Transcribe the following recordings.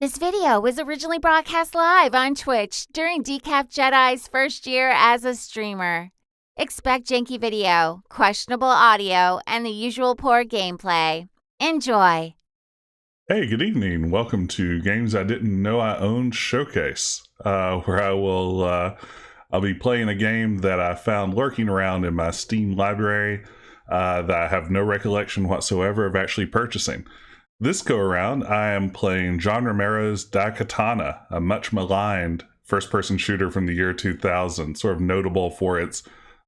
This video was originally broadcast live on Twitch during Decaf Jedi's first year as a streamer. Expect janky video, questionable audio, and the usual poor gameplay. Enjoy! Hey, good evening. Welcome to Games I Didn't Know I Owned Showcase, where I'll be playing a game that I found lurking around in my Steam library that I have no recollection whatsoever of actually purchasing. This go around, I am playing John Romero's Daikatana, a much maligned first-person shooter from the year 2000, sort of notable for its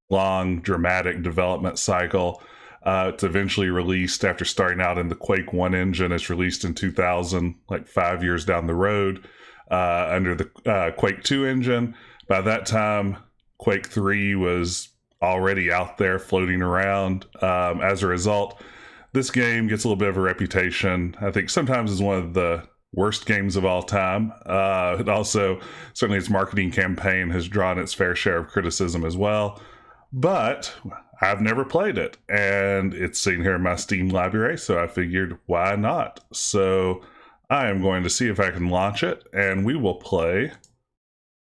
long, dramatic development cycle. It's eventually released after starting out in the Quake 1 engine. It's released in 2000, like 5 years down the road, under the Quake 2 engine. By that time, Quake 3 was already out there floating around. As a result, this game gets a little bit of a reputation. I think sometimes is one of the worst games of all time. It also, certainly its marketing campaign has drawn its fair share of criticism as well. But I've never played it, and it's sitting here in my Steam library, so I figured, why not? So I am going to see if I can launch it, and we will play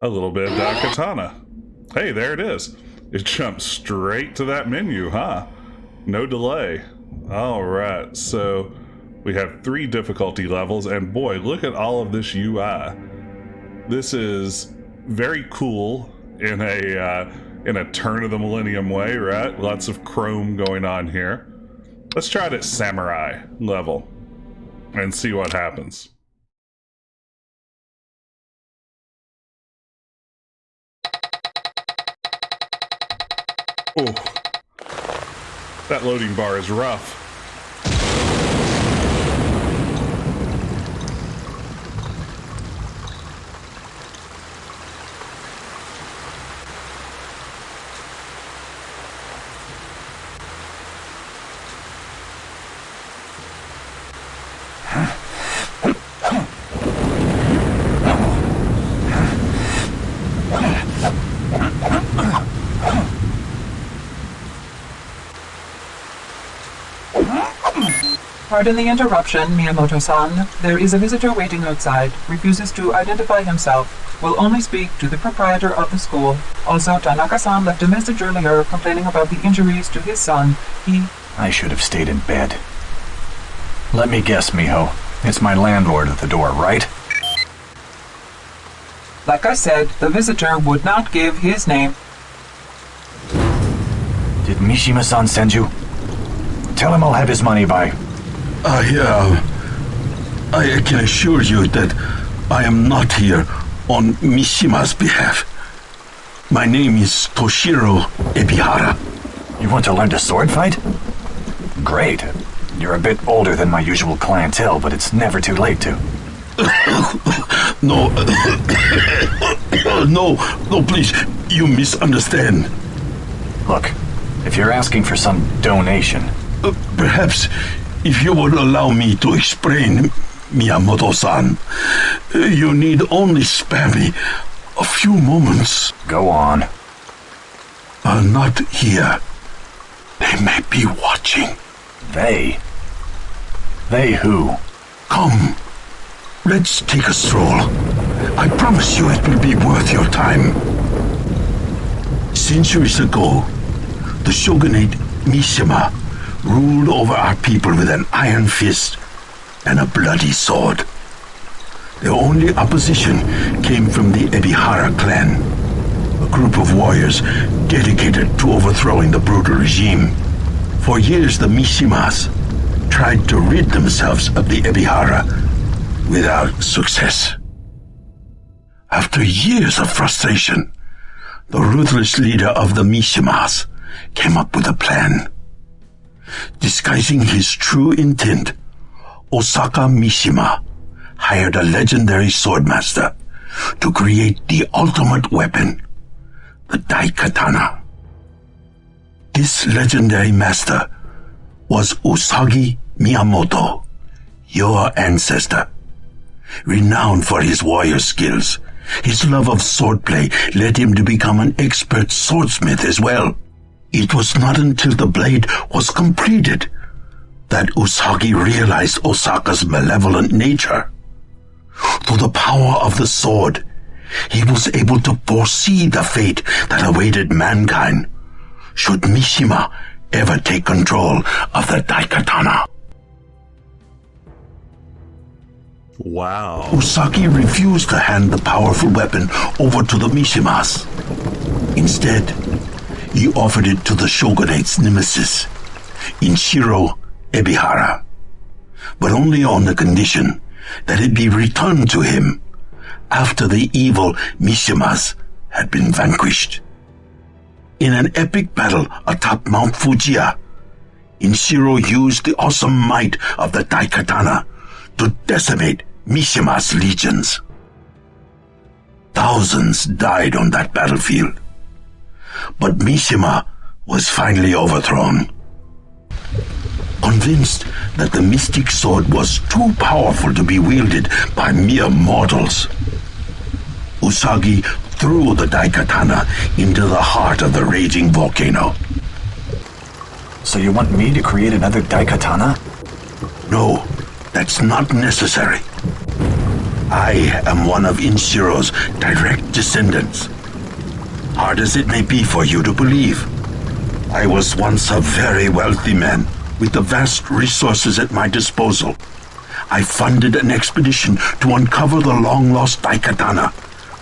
a little bit of Daikatana. Hey, there it is. It jumps straight to that menu, huh? No delay. All right, so we have 3 difficulty levels, and boy, look at all of this UI. This is very cool in a turn of the millennium way, right? Lots of chrome going on here. Let's try it at samurai level and see what happens. Oh, that loading bar is rough. Pardon the interruption, Miyamoto-san. There is a visitor waiting outside. Refuses to identify himself. Will only speak to the proprietor of the school. Also, Tanaka-san left a message earlier complaining about the injuries to his son. I should have stayed in bed. Let me guess, Miho. It's my landlord at the door, right? Like I said, the visitor would not give his name. Did Mishima-san send you? Tell him I'll have his money by... I can assure you that I am not here on Mishima's behalf. My name is Toshiro Ebihara. You want to learn to sword fight? Great. You're a bit older than my usual clientele, but it's never too late to. No, please, you misunderstand. Look, if you're asking for some donation... Perhaps if you would allow me to explain, Miyamoto-san, you need only spare me a few moments. Go on. Not here. They may be watching. They? They who? Come, let's take a stroll. I promise you it will be worth your time. Centuries ago, the shogunate Mishima ruled over our people with an iron fist and a bloody sword. The only opposition came from the Ebihara clan, a group of warriors dedicated to overthrowing the brutal regime. For years, the Mishimas tried to rid themselves of the Ebihara without success. After years of frustration, the ruthless leader of the Mishimas came up with a plan. Disguising his true intent, Osaka Mishima hired a legendary swordmaster to create the ultimate weapon, the Daikatana. This legendary master was Usagi Miyamoto, your ancestor. Renowned for his warrior skills, his love of swordplay led him to become an expert swordsmith as well. It was not until the blade was completed that Usagi realized Osaka's malevolent nature. Through the power of the sword, he was able to foresee the fate that awaited mankind should Mishima ever take control of the Daikatana. Wow. Usagi refused to hand the powerful weapon over to the Mishimas. Instead, he offered it to the shogunate's nemesis, Inshiro Ebihara, but only on the condition that it be returned to him after the evil Mishimas had been vanquished. In an epic battle atop Mount Fujiya, Inshiro used the awesome might of the Daikatana to decimate Mishima's legions. Thousands died on that battlefield, but Mishima was finally overthrown. Convinced that the mystic sword was too powerful to be wielded by mere mortals, Usagi threw the Daikatana into the heart of the raging volcano. So you want me to create another Daikatana? No, that's not necessary. I am one of Inshiro's direct descendants. Hard as it may be for you to believe, I was once a very wealthy man with the vast resources at my disposal. I funded an expedition to uncover the long-lost Daikatana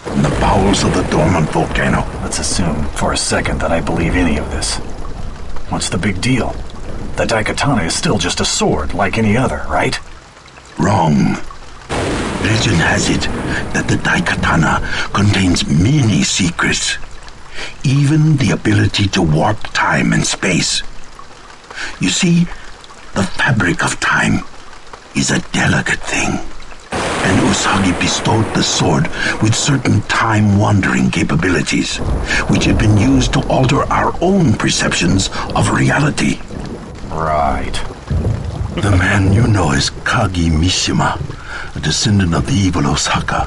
from the bowels of the dormant volcano. Let's assume for a second that I believe any of this. What's the big deal? The Daikatana is still just a sword like any other, right? Wrong. Legend has it that the Daikatana contains many secrets, even the ability to warp time and space. You see, the fabric of time is a delicate thing, and Usagi bestowed the sword with certain time-wandering capabilities, which had been used to alter our own perceptions of reality. Right. The man you know as Kagi Mishima, a descendant of the evil Osaka,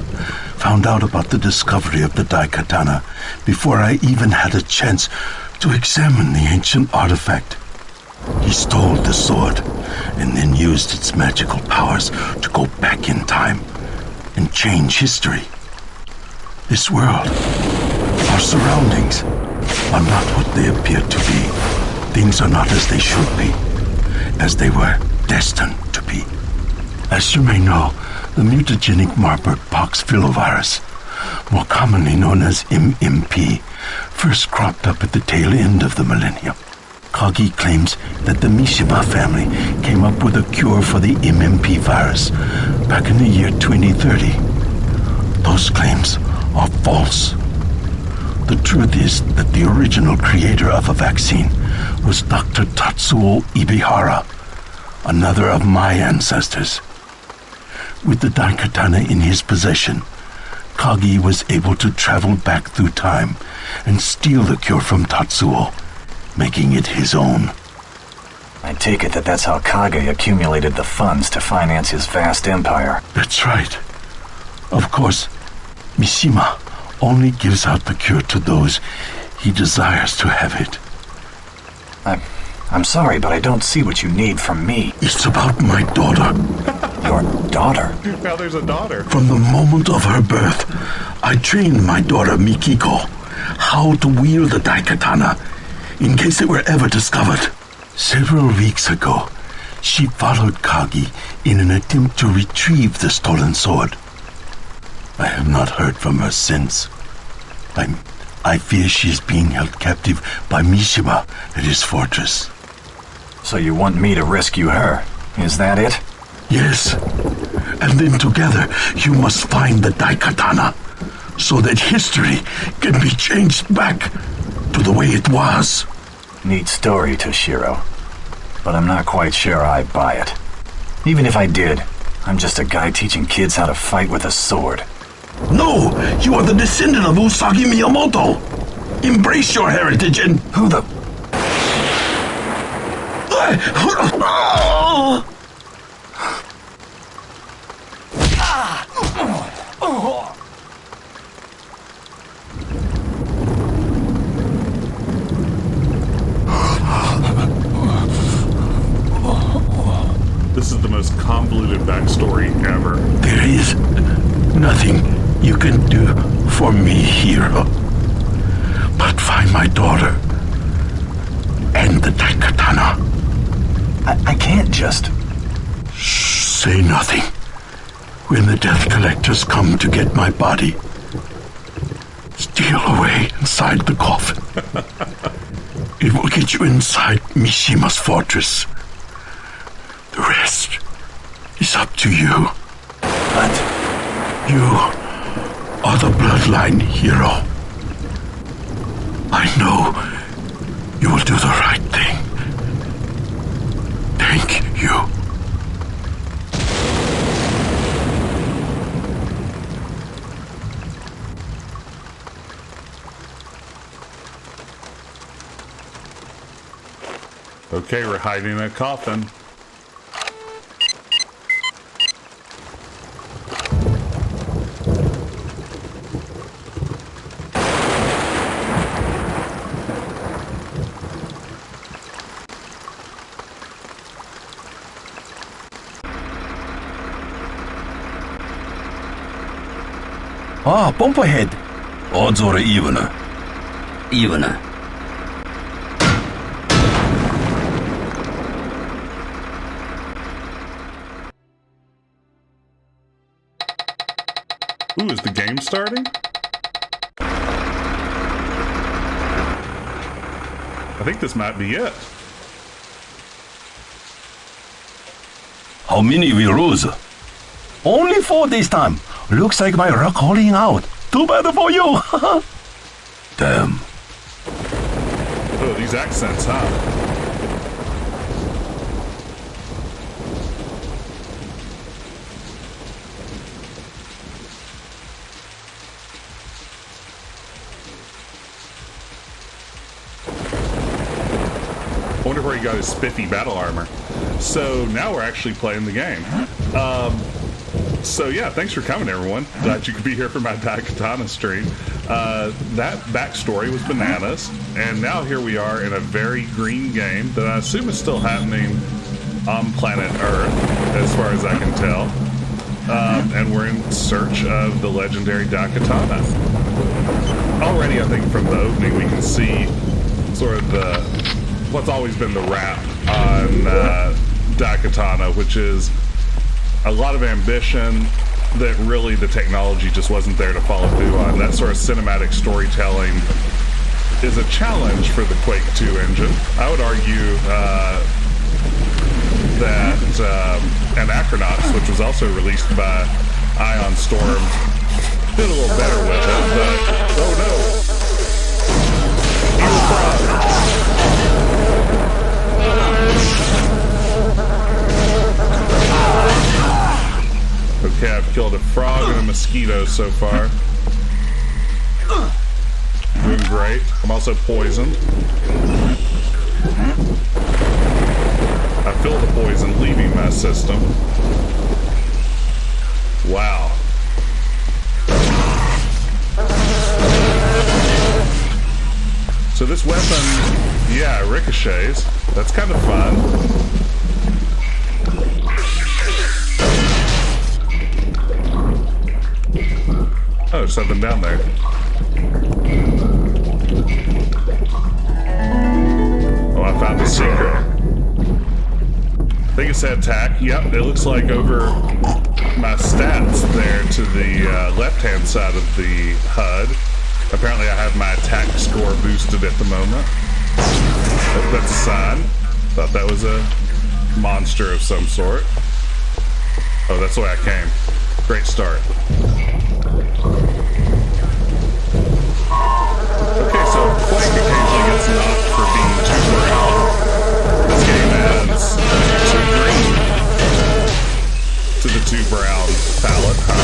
found out about the discovery of the Daikatana before I even had a chance to examine the ancient artifact. He stole the sword and then used its magical powers to go back in time and change history. This world, our surroundings, are not what they appear to be. Things are not as they should be, as they were destined to be. As you may know, the mutagenic Marburg pox filovirus, more commonly known as MMP, first cropped up at the tail end of the millennium. Kagi claims that the Mishima family came up with a cure for the MMP virus back in the year 2030. Those claims are false. The truth is that the original creator of a vaccine was Dr. Tatsuo Ibihara, another of my ancestors. With the Daikatana in his possession, Kagi was able to travel back through time and steal the cure from Tatsuo, making it his own. I take it that that's how Kage accumulated the funds to finance his vast empire. That's right. Of course, Mishima only gives out the cure to those he desires to have it. I'm sorry, but I don't see what you need from me. It's about my daughter. Your daughter? Now there's a daughter. From the moment of her birth, I trained my daughter Mikiko how to wield the Daikatana in case it were ever discovered. Several weeks ago, she followed Kagi in an attempt to retrieve the stolen sword. I have not heard from her since. I fear she is being held captive by Mishima at his fortress. So you want me to rescue her? Is that it? Yes, and then together you must find the Daikatana so that history can be changed back to the way it was. Neat story, Toshiro. But I'm not quite sure I buy it. Even if I did, I'm just a guy teaching kids how to fight with a sword. No, you are the descendant of Usagi Miyamoto. Embrace your heritage and... Who the... This is the most convoluted backstory ever. There is nothing you can do for me, hero. But find my daughter and the Daikatana. I can't just... Say nothing. When the death collectors come to get my body, steal away inside the coffin. It will get you inside Mishima's fortress. The rest is up to you. But... You are the bloodline hero. I know you will do the right thing. Thank you. Okay, we're hiding in a coffin. Ah, bump ahead. Odds or evener? Evener. Ooh, is the game starting? I think this might be it. How many we lose? Only 4 this time. Looks like my rock holding out. Too bad for you. Damn. Oh, these accents, huh? I wonder where he got his spiffy battle armor. So now we're actually playing the game. So yeah, thanks for coming, everyone. Glad you could be here for my Daikatana stream. That backstory was bananas, and now here we are in a very green game that I assume is still happening on planet Earth, as far as I can tell. And we're in search of the legendary Daikatana. Already, I think from the opening, we can see sort of what's always been the rap on Daikatana, which is a lot of ambition that really the technology just wasn't there to follow through on. That sort of cinematic storytelling is a challenge for the Quake 2 engine. I would argue that Anachronauts, which was also released by Ion Storm, did a little better with it, but oh no! You're a frog! Okay, I've killed a frog and a mosquito so far. Doing great. I'm also poisoned. I feel the poison leaving my system. Wow. So this weapon, yeah, ricochets. That's kind of fun. Oh, there's something down there. Oh, I found a secret. I think it said attack. Yep, it looks like over my stats there to the left-hand side of the HUD. Apparently I have my attack score boosted at the moment. Hope that's a sign. Thought that was a monster of some sort. Oh, that's the way I came. Great start. Okay, so Quake occasionally gets knocked for being too brown. This game adds too green to the too brown palette, huh?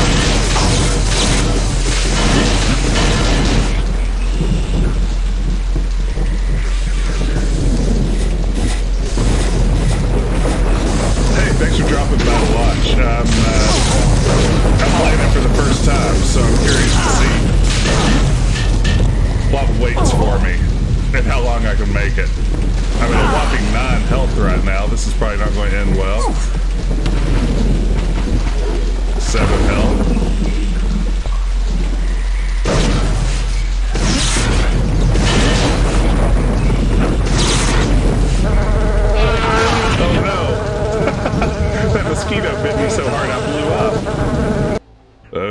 Hey, thanks for dropping by to watch. I'm playing it for the first time, so I'm curious to see what waits for me and how long I can make it. I'm at a whopping 9 health right now. This is probably not going to end well. 7 health.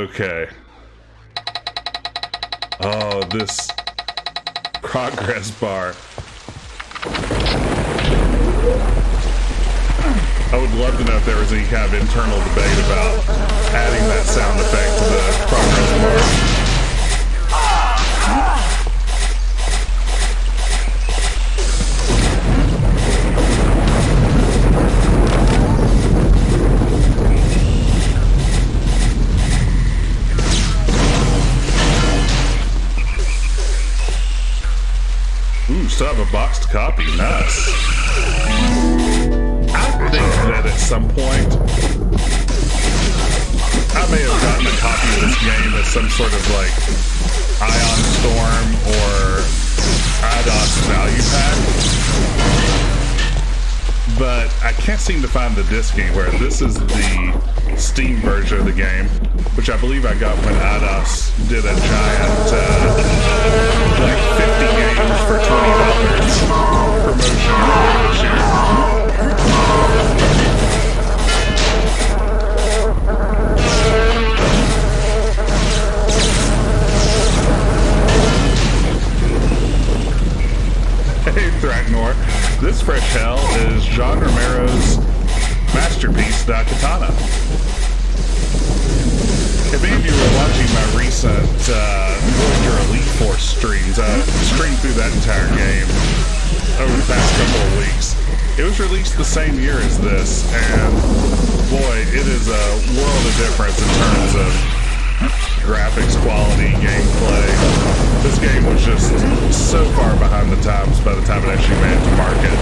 Okay. Oh, this progress bar. I would love to know if there was any kind of internal debate about adding that sound effect to the progress bar. Ooh, still have a boxed copy. Nice. I think that at some point I may have gotten a copy of this game as some sort of like Ion Storm or IDOS value pack, but I can't seem to find the disc anywhere. This is the Steam version of the game, which I believe I got when IDOS did a giant like 50 games for $20 promotion earlier this year. Hey Thraknor, this fresh hell is John Romero's masterpiece, Daikatana. If any of you were watching my recent Voyager Elite Force streams, I streamed through that entire game over the past couple of weeks. It was released the same year as this, and boy, it is a world of difference in terms of graphics quality, gameplay. This game was just so far behind the times by the time it actually made it to market.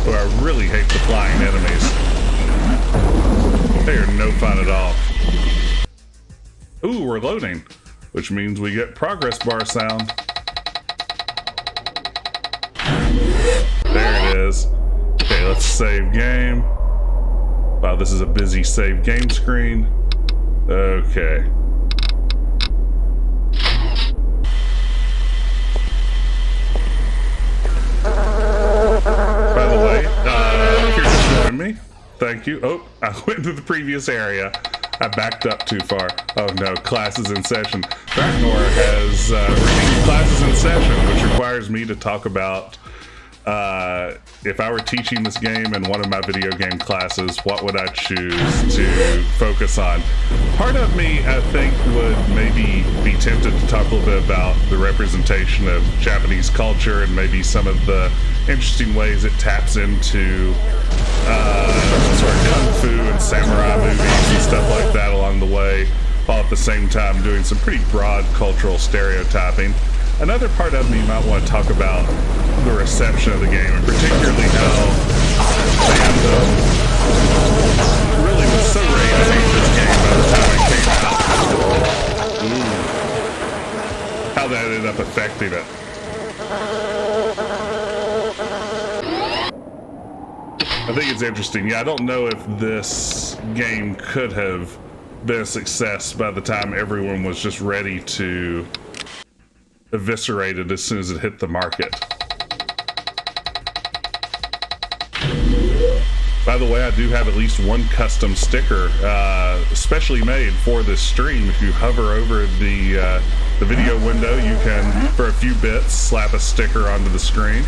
I really hate the flying enemies. They are no fun at all. Ooh, we're loading, which means we get progress bar sound. There it is. Okay, let's save game. Wow, this is a busy save game screen. Okay. By the way, if you're just joining me, thank you. Oh, I went to the previous area. I backed up too far. Oh no, class is in session. Thraknor has redeemed classes in session, which requires me to talk about if I were teaching this game in one of my video game classes, what would I choose to focus on? Part of me, I think, would maybe be tempted to talk a little bit about the representation of Japanese culture and maybe some of the interesting ways it taps into sort of kung fu and samurai movies and stuff like that along the way, while at the same time doing some pretty broad cultural stereotyping. Another part of me might want to talk about the reception of the game, and particularly how fandom really was so ready to hate this game by the time it came out. Ooh. How that ended up affecting it. I think it's interesting. Yeah, I don't know if this game could have been a success by the time everyone was just ready to eviscerate it as soon as it hit the market. By the way, I do have at least one custom sticker, specially made for this stream. If you hover over the video window, you can, for a few bits, slap a sticker onto the screen.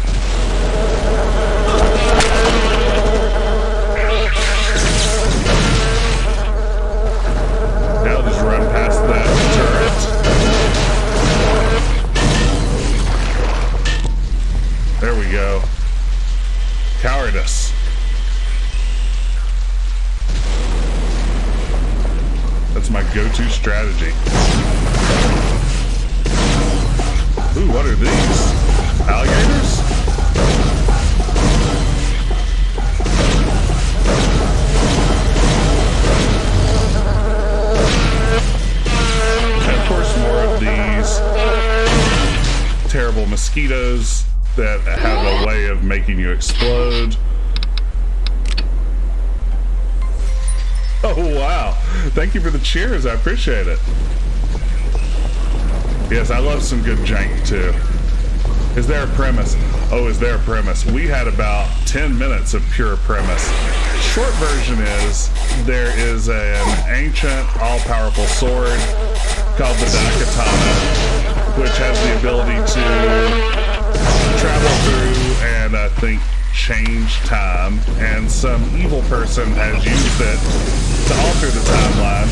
Now just run past that turret. There we go. Cowardice. That's my go-to strategy. Ooh, what are these? Alligators? And of course, more of these terrible mosquitoes that have a way of making you explode. Oh wow, thank you for the cheers, I appreciate it. Yes, I love some good jank too. Is there a premise? Oh, is there a premise? We had about 10 minutes of pure premise. Short version is there is an ancient, all-powerful sword called the Daikatana, which has the ability to travel through and I think change time. And some evil person has used it to alter the timeline.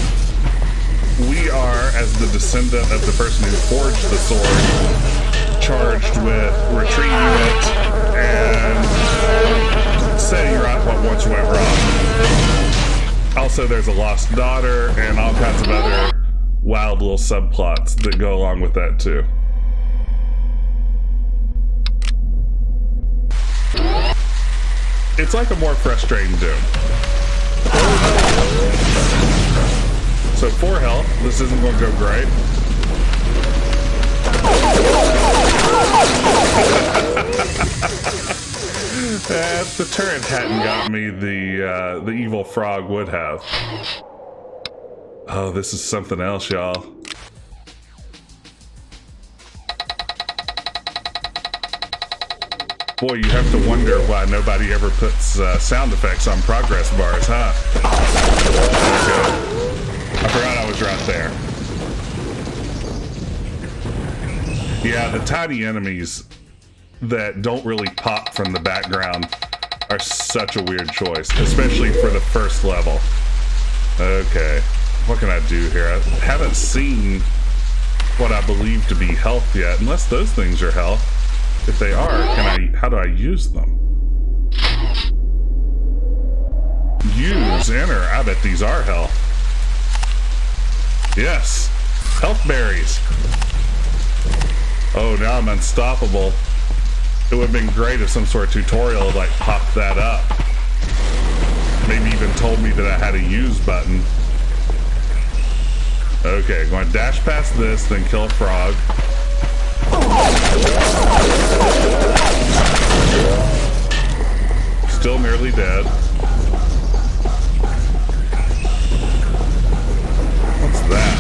We are, as the descendant of the person who forged the sword, charged with retrieving it and setting right what once went wrong. Also, there's a lost daughter and all kinds of other wild little subplots that go along with that too. It's like a more frustrating Doom. So 4 health, this isn't going to go great. If the turret hadn't got me, the evil frog would have. Oh, this is something else, y'all. Boy, you have to wonder why nobody ever puts sound effects on progress bars, huh? Okay. I forgot I was right there. Yeah, the tiny enemies that don't really pop from the background are such a weird choice, especially for the first level. Okay, what can I do here? I haven't seen what I believe to be health yet, unless those things are health. If they are, how do I use them? Use, enter, I bet these are health. Yes, health berries. Oh, now I'm unstoppable. It would have been great if some sort of tutorial like popped that up. Maybe even told me that I had a use button. Okay, going to dash past this, then kill a frog. Still nearly dead. What's that?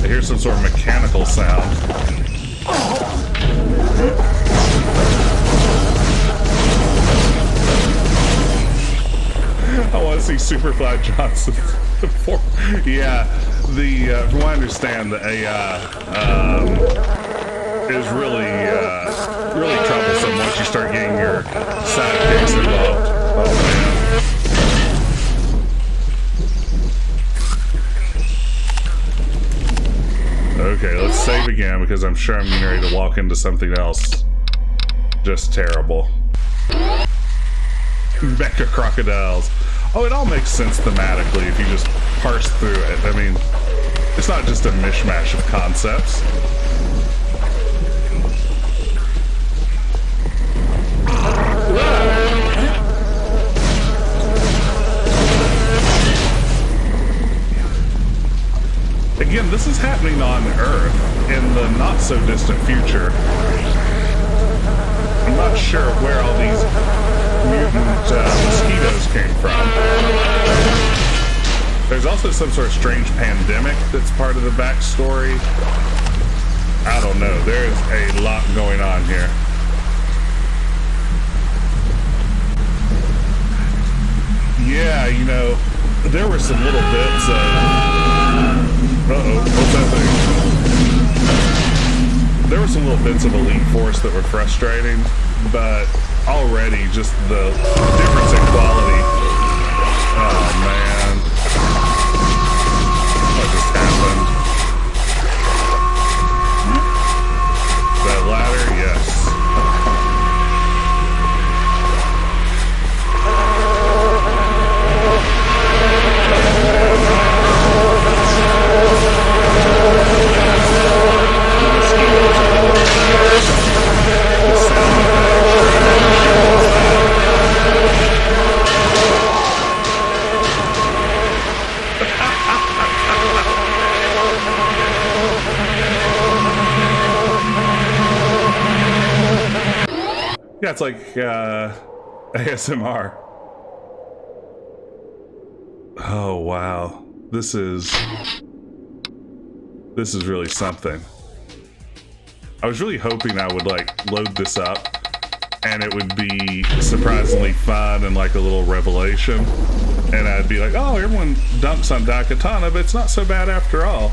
I hear some sort of mechanical sound. I want to see Superfly Johnson. Yeah, from what I understand, the AI is really troublesome once you start getting your sidekicks involved. Oh man. Okay, let's save again because I'm sure I'm getting ready to walk into something else just terrible. Mecha crocodiles. Oh, it all makes sense thematically if you just parse through it. I mean, it's not just a mishmash of concepts. Again, this is happening on Earth in the not-so-distant future. I'm not sure where all these mutant mosquitoes came from. There's also some sort of strange pandemic that's part of the backstory. I don't know. There's a lot going on here. Yeah, you know, there were some little bits of... Uh-oh, what's that thing? There were some little bits of Elite Force that were frustrating, but already just the difference in quality. Oh, man. What just happened? That ladder? Yes. Yeah, it's like ASMR. Oh, wow. This is... This is really something. I was really hoping I would like load this up and it would be surprisingly fun and like a little revelation. And I'd be like, oh, everyone dunks on Daikatana, but it's not so bad after all.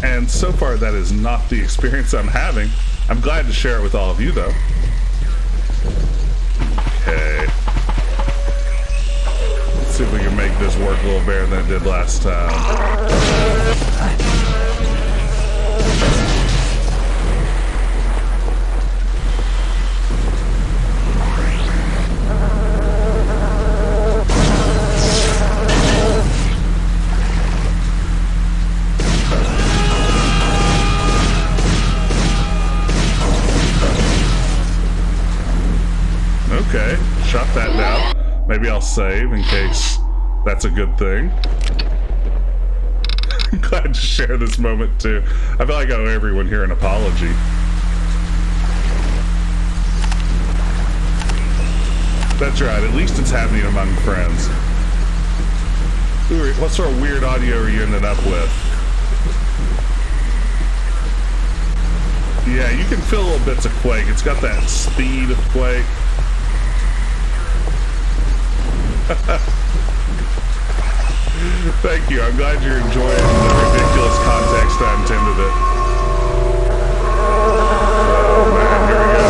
And so far, that is not the experience I'm having. I'm glad to share it with all of you, though. Okay. Let's see if we can make this work a little better than it did last time. Okay, shot that down. Maybe I'll save in case that's a good thing. I'm glad to share this moment too. I feel like I owe everyone here an apology. That's right, at least it's happening among friends. Ooh, what sort of weird audio are you ending up with? Yeah, you can feel little bits of Quake. It's got that speed of Quake. Thank you. I'm glad you're enjoying the ridiculous context I intended it. Oh man, here we go.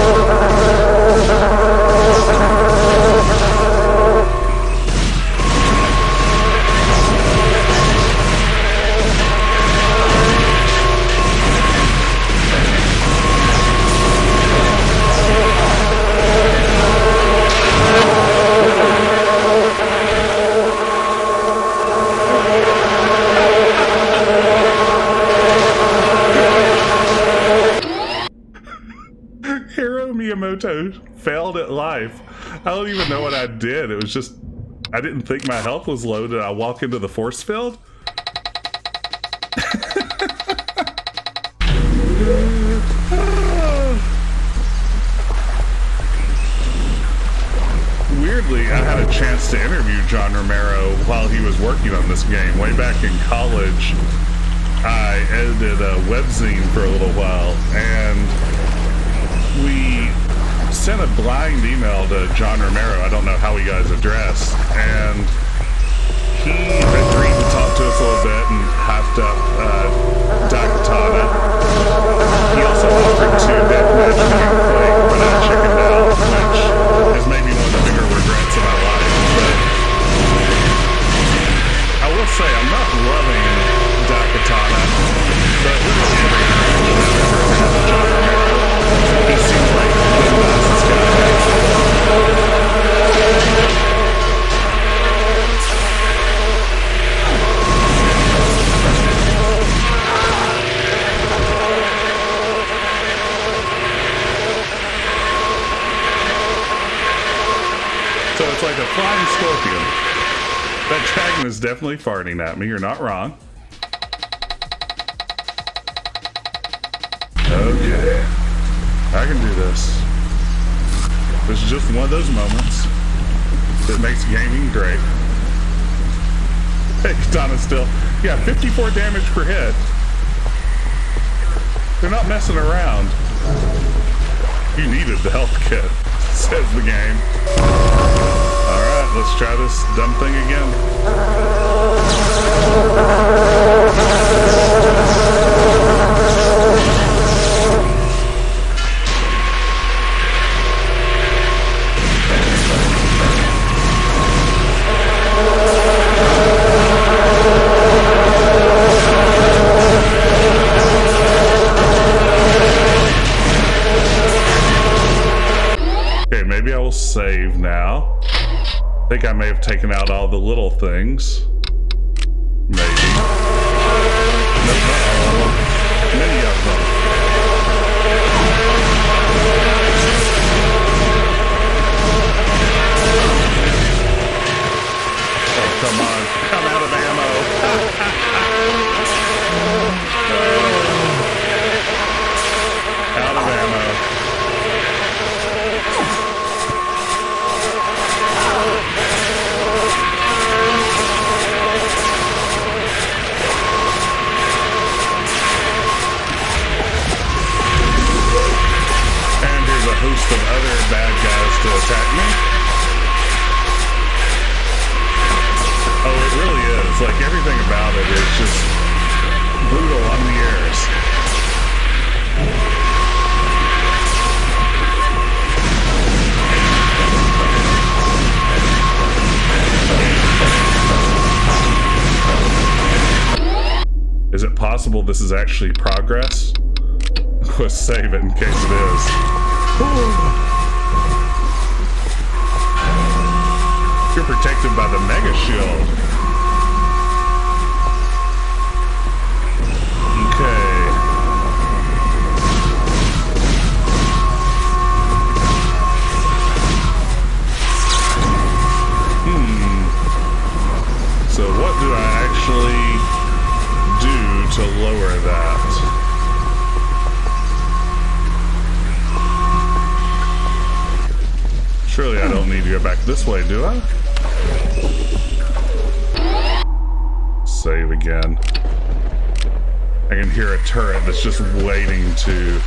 Miyamoto failed at life. I don't even know what I did. It was just, I didn't think my health was low. Did I walk into the force field? Weirdly, I had a chance to interview John Romero while he was working on this game. Way back in college, I edited a webzine for a little while, and we sent a blind email to John Romero. I don't know how he got his address, and he agreed to talk to us a little bit and hyped up Daikatana. He also offered to deathmatch me in Quake, but I chickened out, which is maybe one of the bigger regrets of my life. But I will say I'm not loving Daikatana, but literally every interaction I've ever had with John Romero, he seems like the nicest guy. So it's like a flying scorpion. That dragon is definitely farting at me. You're not wrong. Okay. I can do this. This is just one of those moments that makes gaming great. Hey, Katana still. Yeah, 54 damage per hit. They're not messing around. You needed the health kit, says the game. Alright, let's try this dumb thing again. Okay, maybe I will save now. I think I may have taken out all the little things. Maybe. Nope, not all of them. Many of them. Oh, come on. I'm out of ammo. Out of ammo. host of other bad guys to attack me. Oh, it really is. Like, everything about it is just brutal on the ears. Is it possible this is actually progress? Let's save it in case it is. You're protected by the Mega Shield. Okay. So what do I actually do to lower that? Surely I don't need to go back this way, do I? Save again. I can hear a turret that's just waiting to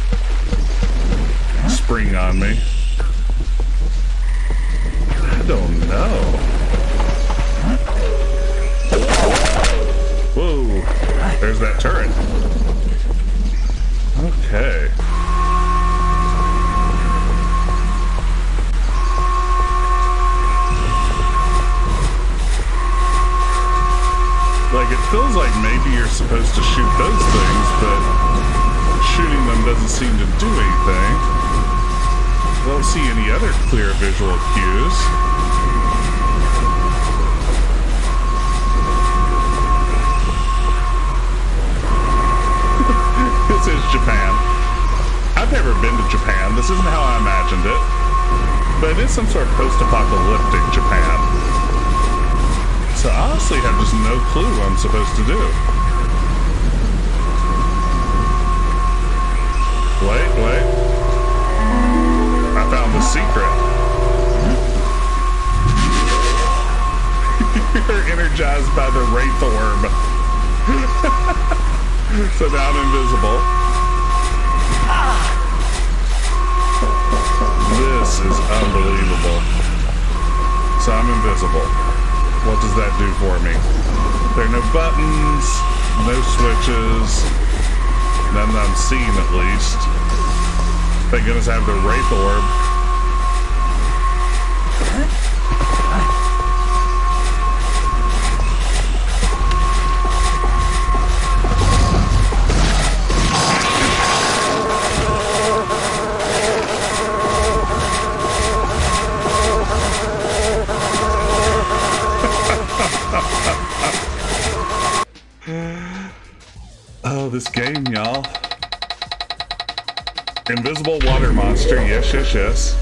spring on me. I don't know. Whoa, there's that turret. Okay. Like, it feels like maybe you're supposed to shoot those things, but shooting them doesn't seem to do anything. I don't see any other clear visual cues. This is Japan. I've never been to Japan. This isn't how I imagined it. But it is some sort of post-apocalyptic Japan. So I honestly have just no clue what I'm supposed to do. Wait. I found the secret. You're energized by the Wraith Orb. So now I'm invisible. This is unbelievable. So I'm invisible. What does that do for me? There are no buttons, no switches, none that I'm seeing at least. Thank goodness I have the Wraith Orb. Oh, this game, y'all. Invisible water monster, yes.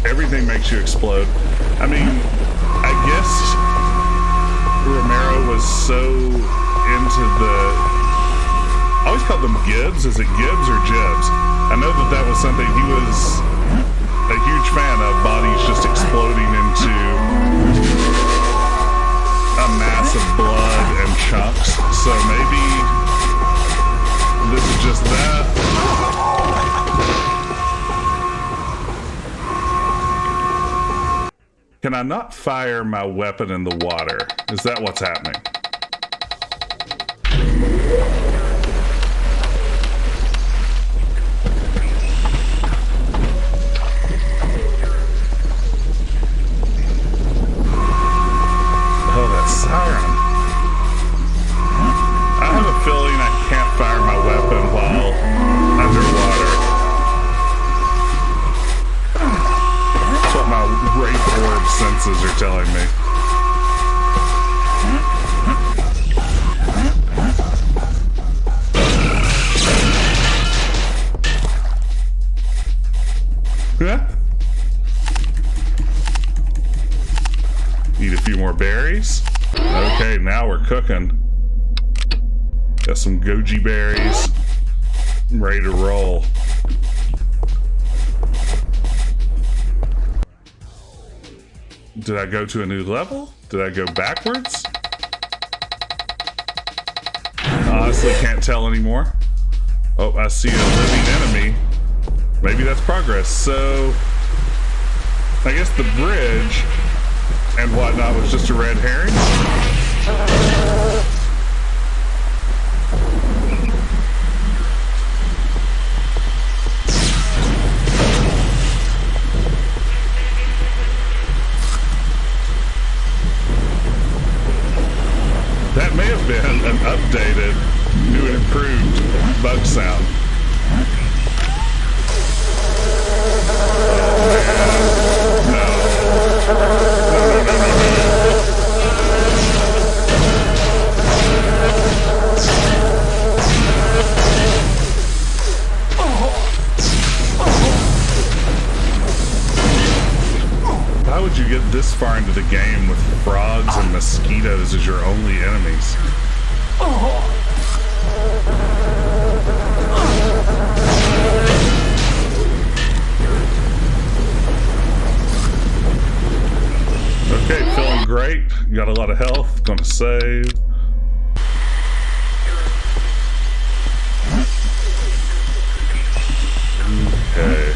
Everything makes you explode. I mean, I guess Romero was so into the... I always called them Gibbs. Is it Gibbs or Jibs? I know that was something he was a huge fan of, bodies just exploding into a mass of blood and chunks. So maybe this is just that. Can I not fire my weapon in the water? Is that what's happening? Siren. I have a feeling I can't fire my weapon while underwater. That's what my Wraith Orb senses are telling me. Need a few more berries. Okay, now we're cooking. Got some goji berries. I'm ready to roll. Did I go to a new level? Did I go backwards? honestly can't tell anymore. Oh, I see a living enemy. Maybe that's progress. So, I guess the bridge and whatnot was just a red herring. That may have been an updated, new and improved bug sound. No. How would you get this far into the game with frogs and mosquitoes as your only enemies? Okay, feeling great. Got a lot of health. Gonna save. Okay.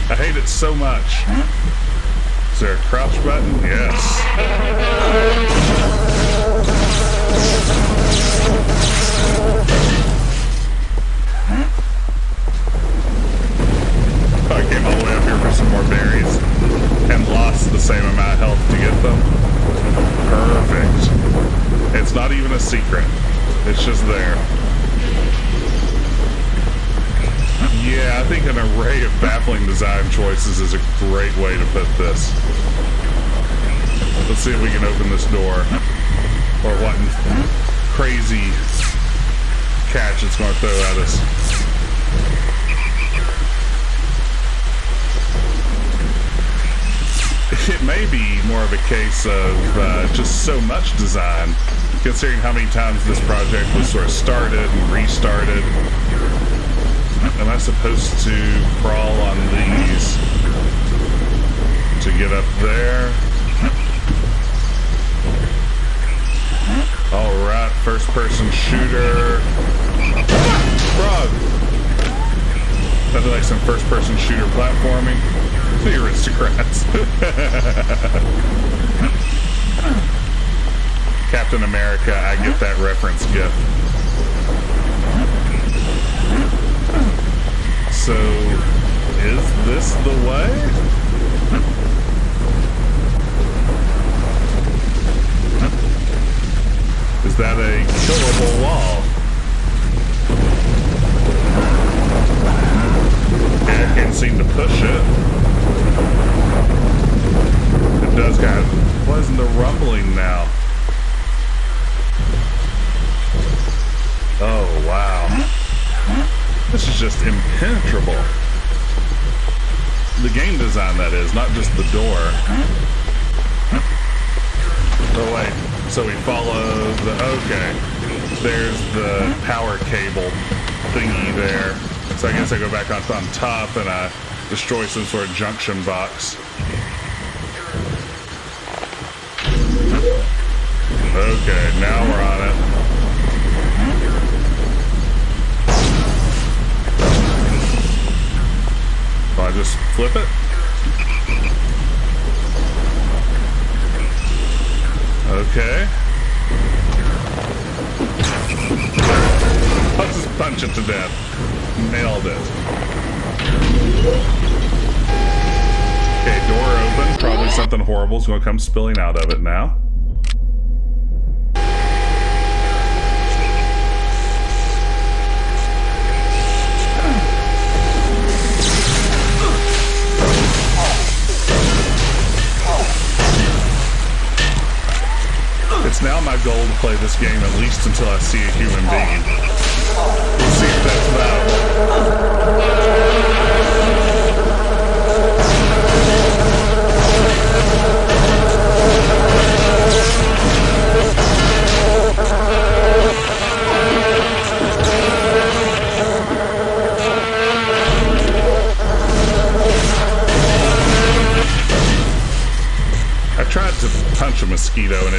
I hate it so much. Is there a crouch button? Yes. I came all the way up here for some more berries and lost the same amount of health to get them. Perfect. It's not even a secret. It's just there. Yeah, I think an array of baffling design choices is a great way to put this. Let's see if we can open this door. Or what crazy catch it's going to throw at us. It may be more of a case of just so much design, considering how many times this project was sort of started and restarted. Am I supposed to crawl on these to get up there? Alright, first person shooter. Frog! I feel like some first person shooter platforming. The aristocrats. Captain America, I get that reference gif. So, is this the way? Is that a killable wall? Yeah, I can't seem to push it. It does kind of... What is the rumbling now? Oh, wow. This is just impenetrable. The game design, that is, not just the door. Oh, wait. So we follow the... Okay. There's the power cable thingy there. So I guess I go back on top and I destroy some sort of junction box. Okay, now we're on it. Do I just flip it? Okay. I'll just punch it to death. Nailed it. Okay, door open. Probably something horrible is going to come spilling out of it now. It's now my goal to play this game at least until I see a human being. We'll see if that's valid.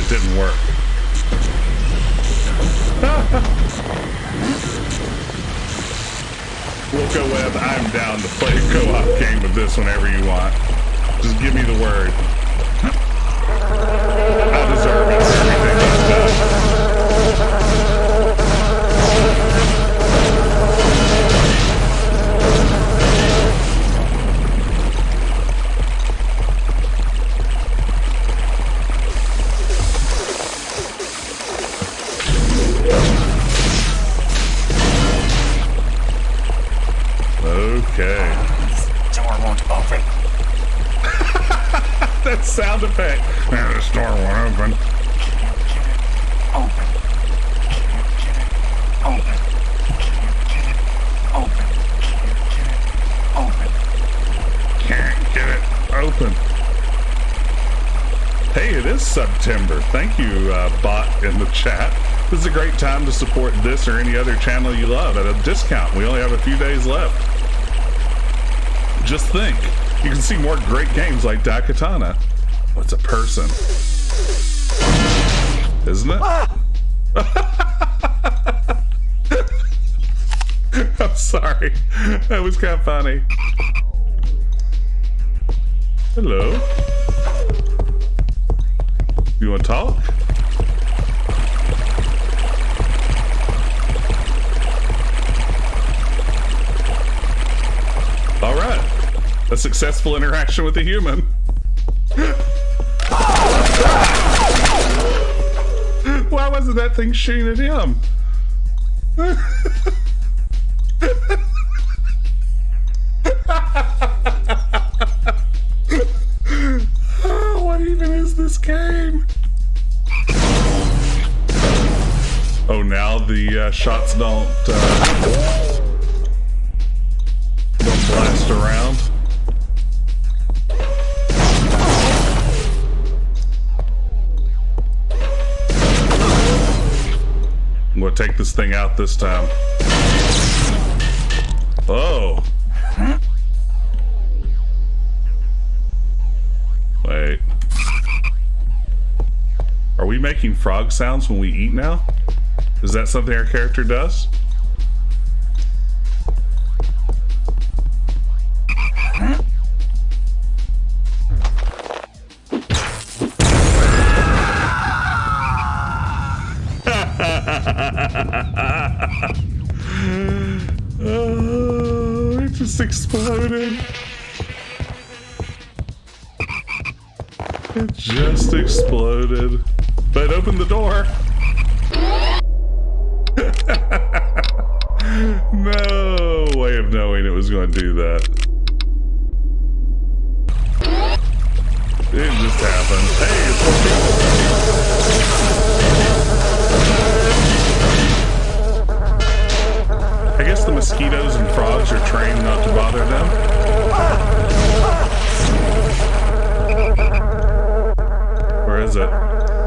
it didn't work. Wilco Webb, I'm down to play a co-op game of this whenever you want. Just give me the word. I deserve it for everything I've done. Okay. Door won't open. That sound effect. Man, this door won't open. Open. Open. Open. Can't get it open. Hey, it is September. Thank you, bot in the chat. This is a great time to support this or any other channel you love at a discount. We only have a few days left. Just think, you can see more great games like Daikatana. Oh, it's a person. Isn't it? I'm sorry. That was kind of funny. Hello. You want to talk? All right. A successful interaction with a human. Why wasn't that thing shooting at him? Oh, what even is this game? Oh, now the shots don't blast around. I'm gonna take this thing out this time. Oh. Wait. Are we making frog sounds when we eat now? Is that something our character does? Oh, it just exploded. It just exploded. But open the door. No way of knowing it was going to do that. It just happened. Hey, it's I guess the mosquitoes and frogs are trained not to bother them. Where is it?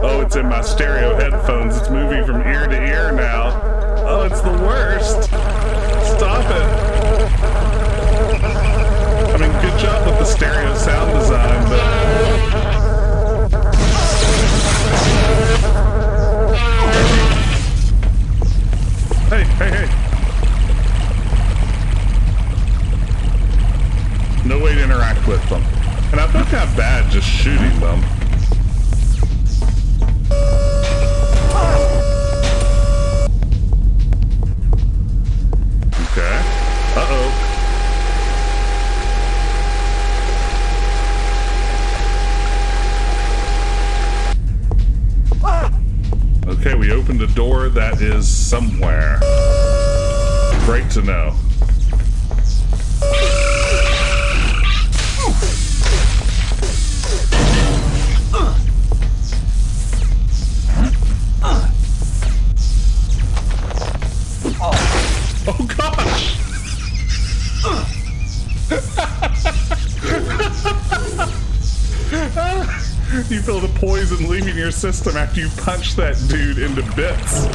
Oh, it's in my stereo headphones. It's moving from ear to ear now. Oh, it's the worst. Stop it. I mean, good job with the stereo sound design, but... Hey, hey, hey. No way to interact with them. And I feel kind of bad just shooting them. Okay. Uh-oh. Okay, we opened a door that is somewhere. Great to know. Oh gosh! You feel the poison leaving your system after you punch that dude into bits.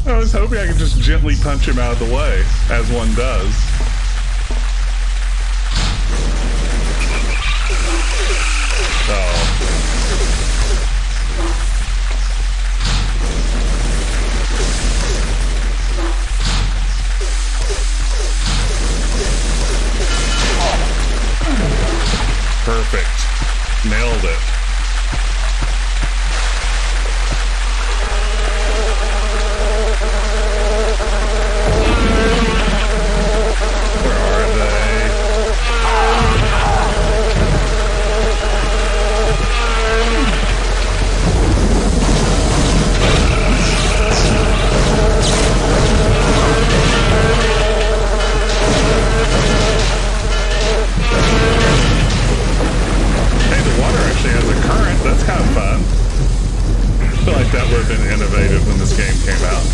I was hoping I could just gently punch him out of the way, as one does. Perfect. Nailed it. Where are they? Hey, the water actually has a current. That's kind of fun. I feel like that would have been innovative when this game came out.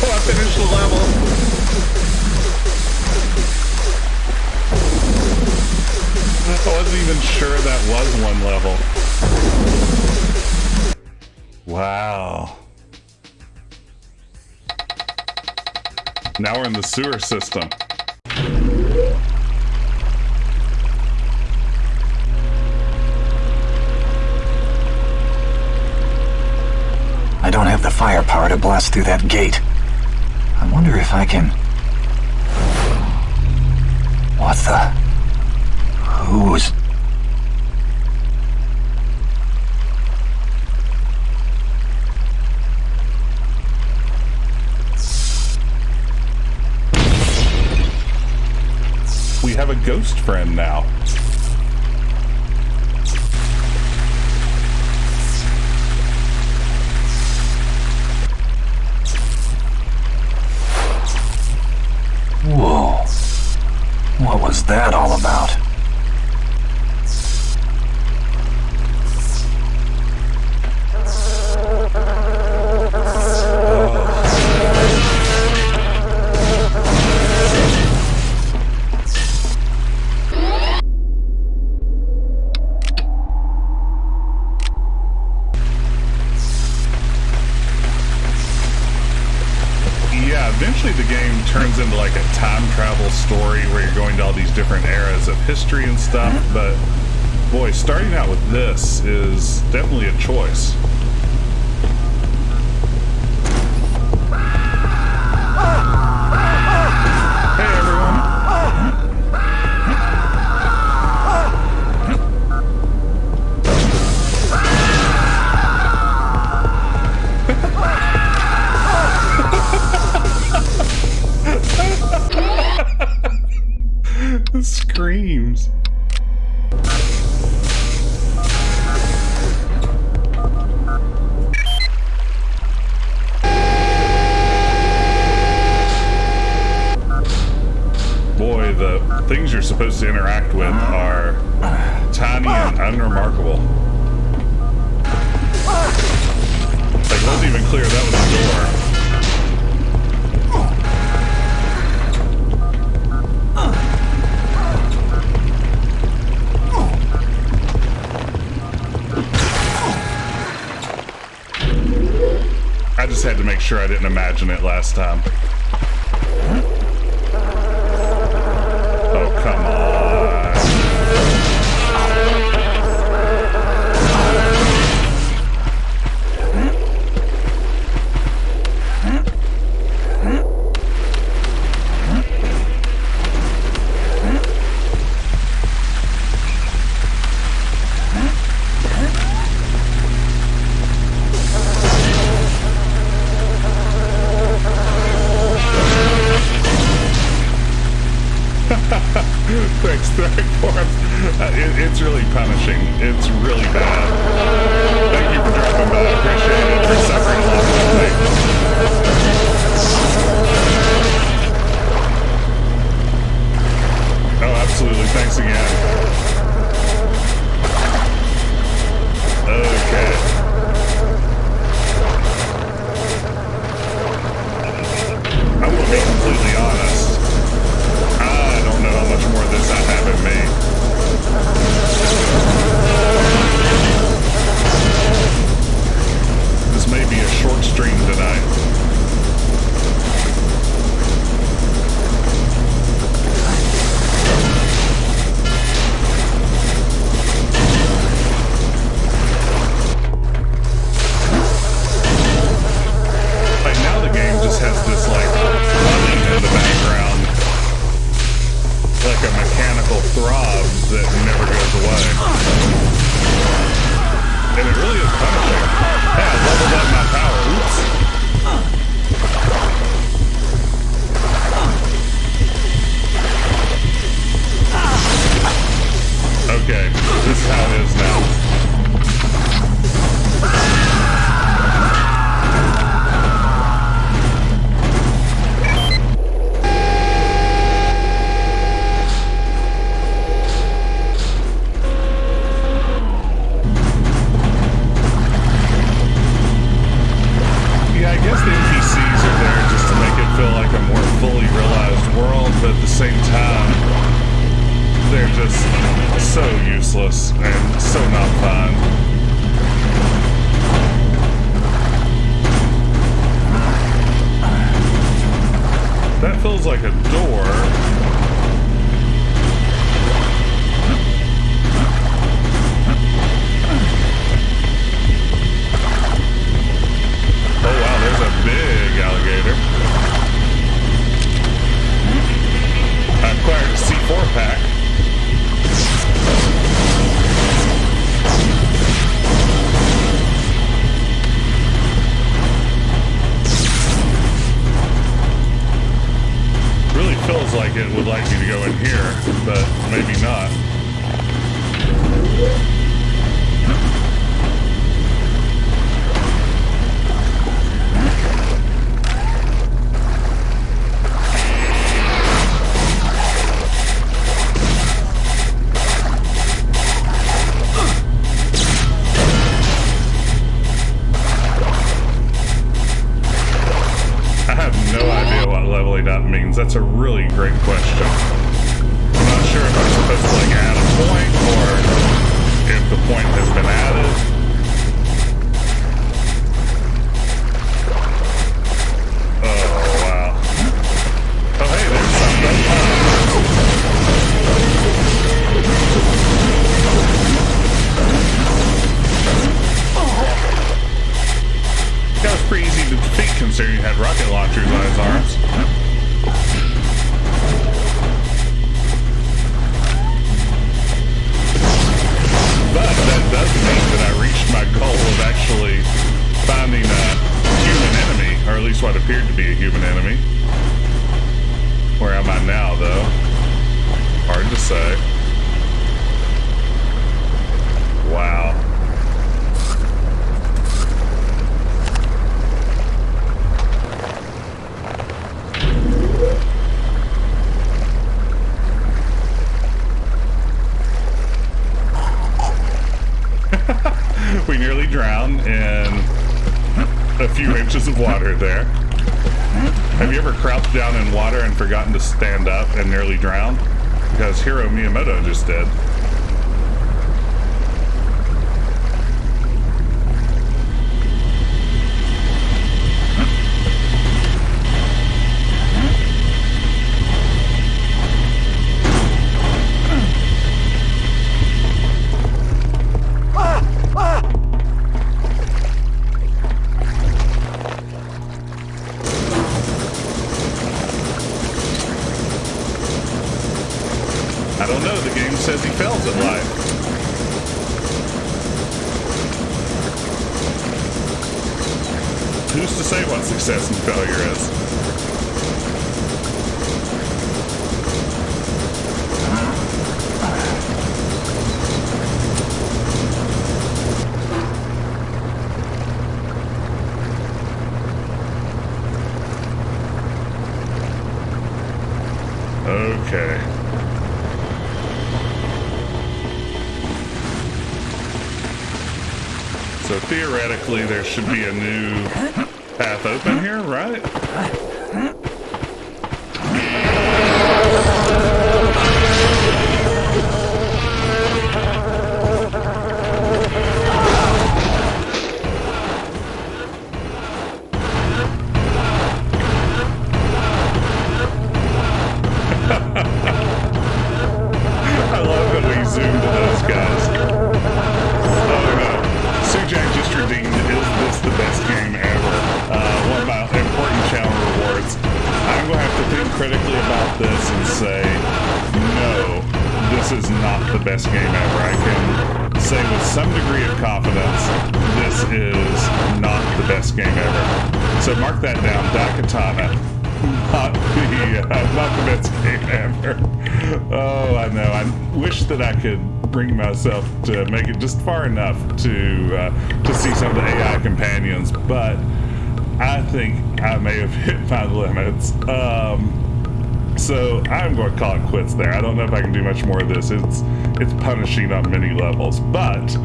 Oh, I finished the level. I wasn't even sure that was one level. Wow. Now we're in the sewer system. I don't have the firepower to blast through that gate. I wonder if I can... What the... Who's... We have a ghost friend now. Whoa. What was that all about? Eventually the game turns into like a time travel story where you're going to all these different eras of history and stuff, but boy, starting out with this is definitely a choice. Hey everyone. Screams. Boy, the things you're supposed to interact with are tiny and unremarkable. Like, it wasn't even clear that was a door. I just had to make sure I didn't imagine it last time. Oh, come on. Thanks, it's really punishing. It's really bad. Thank you for dropping by. I appreciate it. For suffering along with me. Oh, absolutely. Thanks again. Okay. I will be completely honest. I don't know how much more of this I have in me. and it really is punishing. Yeah, I leveled up my power. Oops. Okay, this is how it is now. Yeah, I guess the NPCs are there just to make it feel like a more fully realized world, but at the same time, they're just so useless and so not fun. That feels like a door. Oh wow, there's a big alligator. I acquired a C4 pack. Really feels like it would like me to go in here, but maybe not. Means that's a really great question. I'm not sure if I'm supposed to like add a point or if the point has been added. Oh wow. Oh hey, there's something. That was pretty easy to defeat considering he had rocket launchers on his arms. But that does mean that I reached my goal of actually finding a human enemy, or at least what appeared to be a human enemy. Where am I now, though? Hard to say. Wow. We nearly drowned in a few inches of water there. Have you ever crouched down in water and forgotten to stand up and nearly drowned? Because Hiro Miyamoto just did. I don't know, the game says he fails at life. Who's to say what success and failure is? Okay. So theoretically, there should be a new path open here, right? I love that we zoomed to those guys. Oh no. Sujak just redeemed, is this the best game ever? One of my important channel rewards. I'm going to have to think critically about this and say, no, this is not the best game ever. I can say with some degree of confidence is not the best game ever. So mark that down, Daikatana. Not the best game ever. Oh, I know. I wish that I could bring myself to make it just far enough to see some of the AI companions, but I think I may have hit my limits. So I'm going to call it quits there. I don't know if I can do much more of this. It's punishing on many levels, but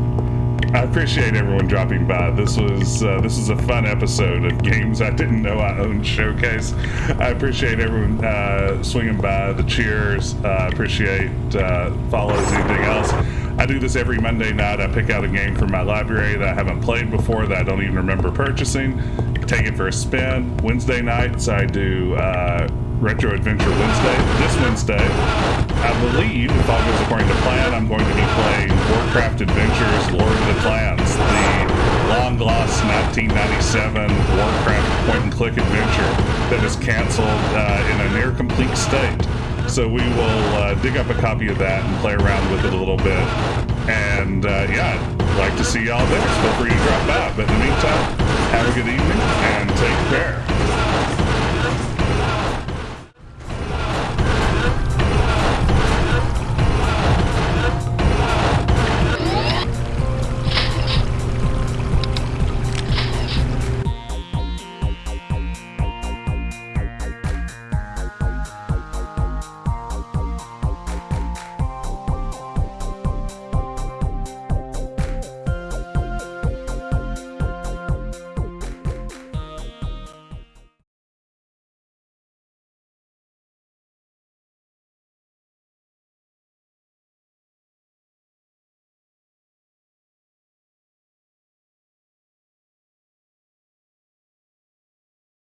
I appreciate everyone dropping by. This was a fun episode of Games I Didn't Know I Owned Showcase. I appreciate everyone swinging by, the cheers. I appreciate follows, anything else. I do this every Monday night. I pick out a game from my library that I haven't played before, that I don't even remember purchasing, take it for a spin. Wednesday nights I do Retro Adventure Wednesday. This Wednesday, I believe, if all goes according to plan, I'm going to be playing Warcraft Adventures Lord of the Clans, the long-lost 1997 Warcraft point-and-click adventure that was canceled in a near-complete state. So we will dig up a copy of that and play around with it a little bit. And yeah, I'd like to see y'all there. So feel free to drop by. But in the meantime, have a good evening and take care.